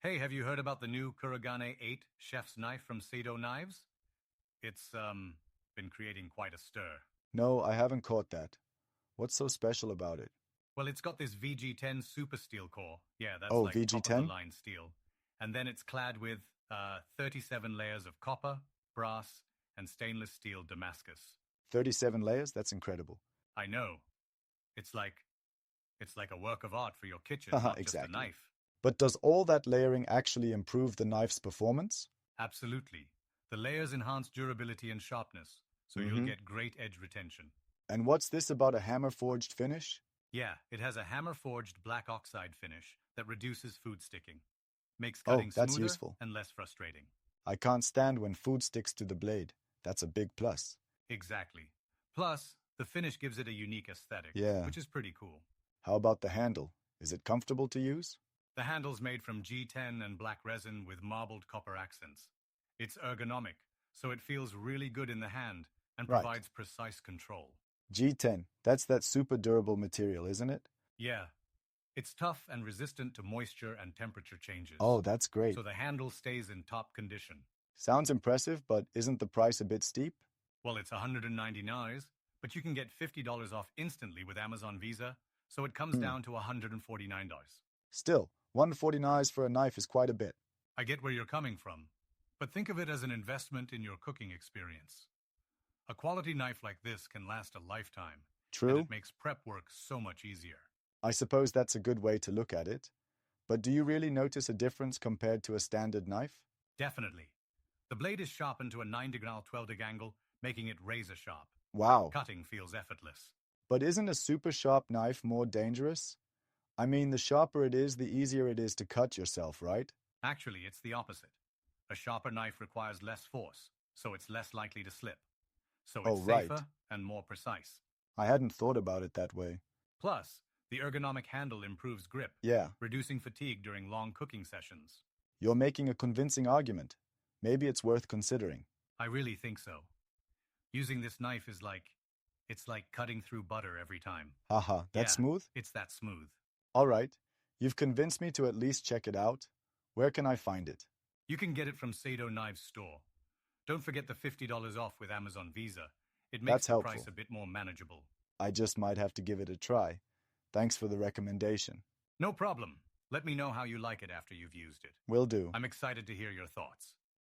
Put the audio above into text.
Hey, have you heard about the new Kurogane 8 chef's knife from Sado Knives? It's been creating quite a stir. No, I haven't caught that. What's so special about it? Well, it's got this VG10 super steel core. Yeah, that's Oh, like top of the VG10? line steel. And then it's clad with 37 layers of copper, brass, and stainless steel Damascus. 37 layers? That's incredible. I know. It's like it's like a work of art for your kitchen, Haha, not just a exactly. knife. But does all that layering actually improve the knife's performance? Absolutely. The layers enhance durability and sharpness, so you'll Mm-hmm. get great edge retention. And what's this about a hammer-forged finish? Yeah, it has a hammer-forged black oxide finish that reduces food sticking, makes Oh, cutting that's smoother useful. and less frustrating. I can't stand when food sticks to the blade. That's a big plus. Exactly. Plus, the finish gives it a unique aesthetic, Yeah. which is pretty cool. How about the handle? Is it comfortable to use? The handle's made from G10 and black resin with marbled copper accents. It's ergonomic, so it feels really good in the hand and Right. provides precise control. G10. That's that super durable material, isn't it? Yeah, it's tough and resistant to moisture and temperature changes, Oh, that's great. so the handle stays in top condition. Sounds impressive, but isn't the price a bit steep? Well, it's $199, but you can get $50 off instantly with Amazon Visa, so it comes down to $149. Still, 149 for a knife is quite a bit. I get where you're coming from, but think of it as an investment in your cooking experience. A quality knife like this can last a lifetime, and True. it makes prep work so much easier. I suppose that's a good way to look at it. But do you really notice a difference compared to a standard knife? Definitely. The blade is sharpened to a 9-degree 12-degree angle, making it razor sharp. Wow. Cutting feels effortless. But isn't a super sharp knife more dangerous? I mean, the sharper it is, the easier it is to cut yourself, right? Actually, it's the opposite. A sharper knife requires less force, so it's less likely to slip. So it's Oh, right. safer and more precise. I hadn't thought about it that way. Plus, the ergonomic handle improves grip, Yeah, reducing fatigue during long cooking sessions. you're making a convincing argument. Maybe it's worth considering. I really think so. Using this knife it's like cutting through butter every time. Haha, that's Yeah, smooth? it's that smooth. All right. You've convinced me to at least check it out. Where can I find it? You can get it from Sado Knives store. Don't forget the $50 off with Amazon Visa. It makes That's the price helpful. a bit more manageable. I just might have to give it a try. Thanks for the recommendation. No problem. Let me know how you like it after you've used it. Will do. I'm excited to hear your thoughts.